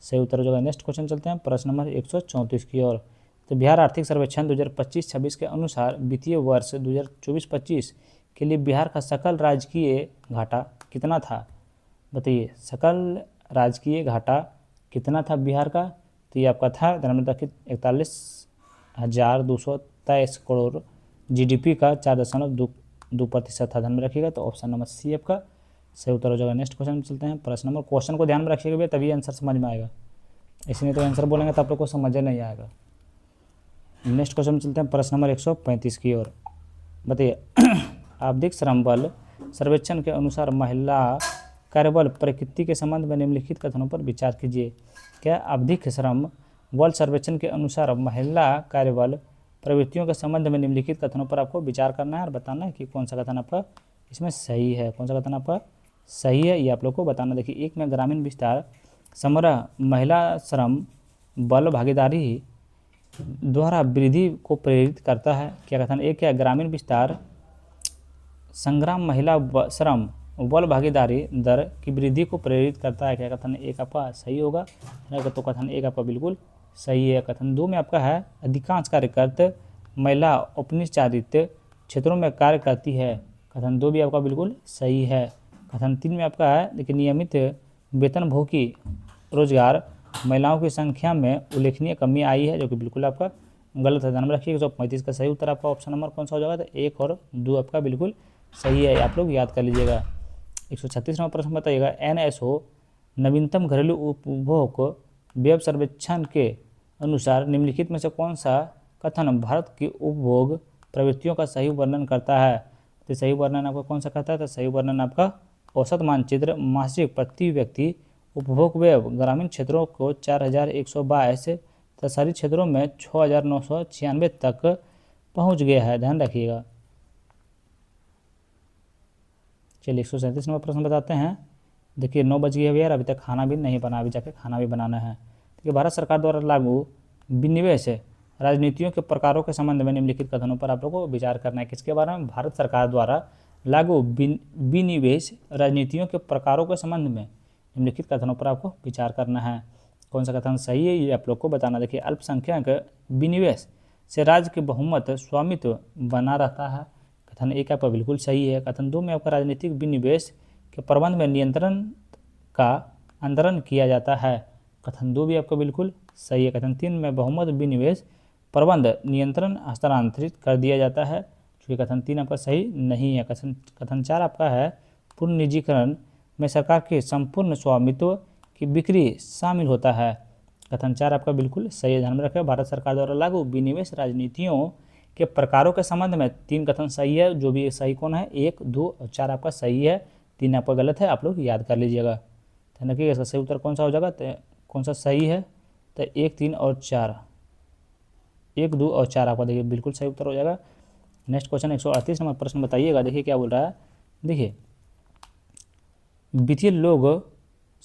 सही उत्तर हो जाएगा। नेक्स्ट क्वेश्चन चलते हैं, प्रश्न नंबर 134 की ओर। तो बिहार आर्थिक सर्वेक्षण 2025-26 के अनुसार वित्तीय वर्ष 2024-25 के लिए बिहार का सकल राजकीय घाटा कितना था? बताइए, सकल राजकीय घाटा कितना था बिहार का? तो ये आपका था ध्यान में रखिए 41,223 करोड़, जीडीपी का 4.2% था। ध्यान में रखिएगा। तो ऑप्शन नंबर सी आपका सही उत्तर हो जाएगा। नेक्स्ट क्वेश्चन में चलते हैं। प्रश्न नंबर, क्वेश्चन को ध्यान में रखिएगा भैया, तभी आंसर समझ में आएगा, इसलिए तो आंसर बोलेंगे तो आप लोग को समझ नहीं आएगा। नेक्स्ट क्वेश्चन में चलते हैं प्रश्न नंबर 135 की ओर। बताइए आवधिक श्रम बल सर्वेक्षण के अनुसार महिला कार्यबल प्रकृति के संबंध में निम्नलिखित कथनों पर विचार कीजिए। क्या आवधिक श्रम बल सर्वेक्षण के अनुसार महिला कार्यबल प्रवृत्तियों के संबंध में निम्नलिखित कथनों पर आपको विचार करना है और बताना है कि कौन सा कथन आपका इसमें सही है, कौन सा कथन आपका सही है, ये आप लोग को बताना। देखिए, एक में ग्रामीण विस्तार समग्र महिला श्रम बल भागीदारी द्वारा वृद्धि को प्रेरित करता है। क्या कथन एक है? ग्रामीण विस्तार संग्राम महिला श्रम बल भागीदारी दर की वृद्धि को प्रेरित करता है। क्या कथन एक आपका सही होगा? तो कथन एक आपका बिल्कुल सही है। कथन दो में आपका है अधिकांश कार्यकर्ता महिला औपनिचारित क्षेत्रों में कार्य करती है। कथन दो भी आपका बिल्कुल सही है। कथन तीन में आपका है देखिए नियमित वेतनभोगी रोजगार महिलाओं की संख्या में उल्लेखनीय कमी आई है, जो कि बिल्कुल आपका गलत है। ध्यान में रखिए 135 का सही उत्तर आपका ऑप्शन नंबर कौन सा हो जाएगा? तो एक और दो आपका बिल्कुल सही है, आप लोग याद कर लीजिएगा। 136वां प्रश्न बताइएगा, एनएसओ नवीनतम घरेलू उपभोग व्यय सर्वेक्षण के अनुसार निम्नलिखित में से कौन सा कथन भारत की उपभोग प्रवृत्तियों का सही वर्णन करता है? तो सही वर्णन आपका कौन सा करता है? तो सही वर्णन आपका औसत मानचित्र मासिक प्रति व्यक्ति उपभोग व्यय ग्रामीण क्षेत्रों को 4,122 तथा शहरी क्षेत्रों में 6,996 तक पहुंच गया है। ध्यान रखिएगा। चलिए 137 नंबर प्रश्न बताते हैं। देखिए 9 बज गए भैया, अभी तक खाना भी नहीं बना, अभी जाके खाना भी बनाना है। देखिए भारत सरकार द्वारा लागू विनिवेश राजनीतियों के प्रकारों के संबंध में निम्नलिखित कथनों पर आप लोगों को विचार करना है। किसके बारे में? भारत सरकार द्वारा लागू विनिवेश राजनीतियों के प्रकारों के संबंध में निम्नलिखित कथनों पर आपको विचार करना है। कौन सा कथन सही है ये आप लोग को बताना। देखिए अल्पसंख्यक विनिवेश से राज्य के बहुमत स्वामित्व बना रहता है। कथन एक आपका बिल्कुल सही है। कथन दो में आपका राजनीतिक विनिवेश के प्रबंध में नियंत्रण का अंतरण किया जाता है। कथन दो भी आपका बिल्कुल सही है। कथन तीन में बहुमत विनिवेश प्रबंध नियंत्रण हस्तांतरित कर दिया जाता है, क्योंकि कथन तीन आपका सही नहीं है। कथन चार आपका है पूर्ण निजीकरण में सरकार के संपूर्ण स्वामित्व की बिक्री शामिल होता है। कथन चार आपका बिल्कुल सही है। ध्यान में रखें भारत सरकार द्वारा लागू विनिवेश राजनीतियों के प्रकारों के संबंध में तीन कथन सही है। जो भी सही कौन है? एक, दो और चार आपका सही है, तीन आपका गलत है, आप लोग याद कर लीजिएगा। ध्यान रखिएगा इसका सही उत्तर कौन सा हो जाएगा? तो कौन सा सही है? तो एक, तीन और चार, एक, दो और चार आपका देखिए बिल्कुल सही उत्तर हो जाएगा। नेक्स्ट क्वेश्चन 138 नंबर प्रश्न बताइएगा। देखिए क्या बोल रहा है। देखिए वित्तीय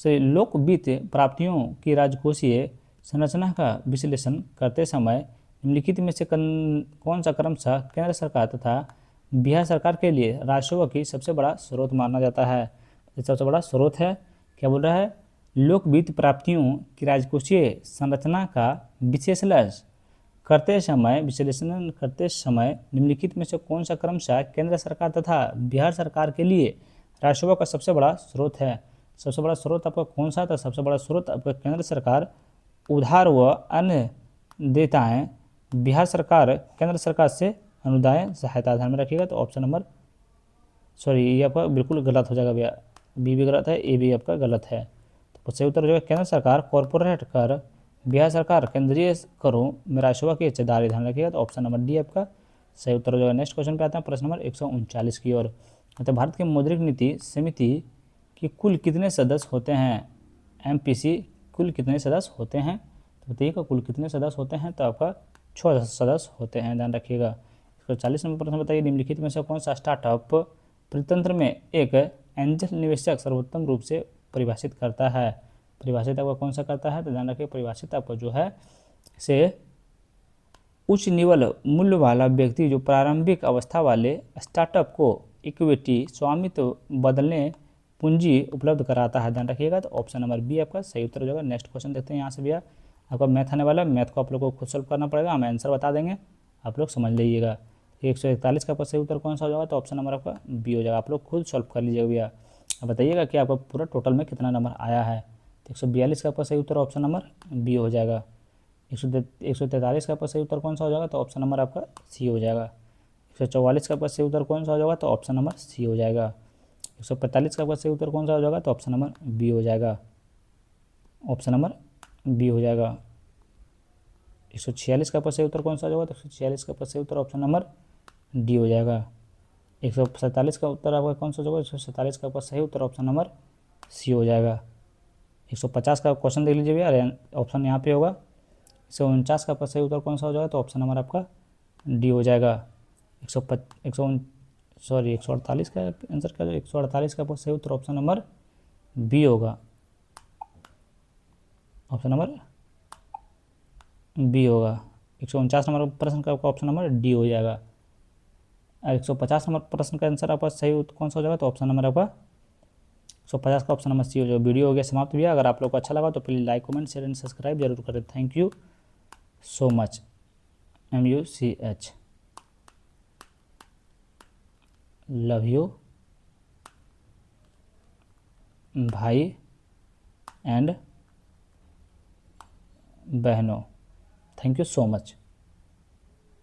लोक वित्त प्राप्तियों की राजकोषीय संरचना का विश्लेषण करते समय निम्नलिखित में से कौन सा क्रमशः केंद्र सरकार तथा बिहार सरकार के लिए राजस्व की सबसे बड़ा स्रोत माना जाता है? सबसे बड़ा स्रोत है। क्या बोल रहा है? लोक वित्त प्राप्तियों की राजकोषीय संरचना का विश्लेषण करते समय निम्नलिखित में से कौन सा क्रमशः केंद्र सरकार तथा बिहार सरकार के लिए राजस्व का सबसे बड़ा स्रोत है? सबसे बड़ा स्रोत आपका कौन सा था? सबसे बड़ा स्रोत आपका केंद्र सरकार उधार व अन्य देयताएं, बिहार सरकार केंद्र सरकार से अनुदान सहायता। ध्यान में रखिएगा। तो ऑप्शन नंबर ये आपका बिल्कुल गलत हो जाएगा भैया, बी भी गलत है, ए भी आपका गलत है। तो सही उत्तर हो जाएगा केंद्र सरकार कॉरपोरेट कर, बिहार सरकार केंद्रीय करों में राजस्व की हिस्सेदारी। ध्यान रखिएगा। तो ऑप्शन नंबर डी आपका सही उत्तर हो जाएगा। नेक्स्ट क्वेश्चन पे आते हैं प्रश्न नंबर 139 की ओर। तो भारत की मौद्रिक नीति समिति कि कुल कितने सदस्य होते हैं? एमपीसी कुल कितने सदस्य होते हैं? तो बताइएगा कुल कितने सदस्य होते हैं? तो आपका 6 सदस्य होते हैं। ध्यान रखिएगा। 140 नंबर प्रश्न बताइए निम्नलिखित में से कौन सा स्टार्टअप परितंत्र में एक एंजल निवेशक सर्वोत्तम रूप से परिभाषित करता है? परिभाषित आपका कौन सा करता है? तो ध्यान रखिए परिभाषित आपका जो है से उच्च निवल मूल्य वाला व्यक्ति जो प्रारंभिक अवस्था वाले स्टार्टअप को इक्विटी स्वामित्व बदलने पूंजी उपलब्ध कराता है। ध्यान रखिएगा। तो ऑप्शन नंबर बी आपका सही उत्तर हो जाएगा। नेक्स्ट क्वेश्चन देखते हैं यहाँ से भैया। आपका मैथ आने वाला है, मैथ को आप लोग को खुद सॉल्व करना पड़ेगा, हम आंसर बता देंगे, आप लोग समझ लीजिएगा। 141 का सही उत्तर कौन सा हो जाएगा, तो ऑप्शन नंबर आपका बी हो जाएगा। आप लोग खुद सॉल्व कर लीजिएगा भैया। अब बताइएगा कि आपका पूरा टोटल में कितना नंबर आया है। तो 142 का सही उत्तर ऑप्शन नंबर बी हो जाएगा। 143 का सही उत्तर कौन सा हो जाएगा, तो ऑप्शन नंबर आपका सी हो जाएगा। 144 का सही उत्तर कौन सा हो जाएगा, तो ऑप्शन नंबर सी हो जाएगा। 145 का सही उत्तर कौन सा हो जाएगा, तो ऑप्शन नंबर बी हो जाएगा। ऑप्शन नंबर बी हो जाएगा। 146 का सही उत्तर कौन सा हो जाएगा, तो 146 का सही उत्तर ऑप्शन नंबर डी हो जाएगा। 147 का उत्तर आपका कौन सा हो जाएगा, 147 का सही उत्तर ऑप्शन नंबर सी हो जाएगा। 150 का क्वेश्चन देख लीजिए भैया, ऑप्शन यहाँ पे होगा। 149 का सही उत्तर कौन सा हो जाएगा, तो ऑप्शन नंबर आपका डी हो जाएगा। 148 का आंसर क्या, 148 का सही उत्तर ऑप्शन नंबर बी होगा। ऑप्शन नंबर बी होगा। 149 नंबर प्रश्न का ऑप्शन नंबर डी हो जाएगा। 150 नंबर प्रश्न का आंसर आपका सही कौन सा हो जाएगा, तो ऑप्शन नंबर आपका 150 का ऑप्शन नंबर सी हो जाएगा। वीडियो हो गया समाप्त भैया। अगर आप लोग को अच्छा लगा तो please like, comment, share and subscribe जरूर करें। Thank you so much. MUCH love you भाई एंड बहनों। Thank you so much.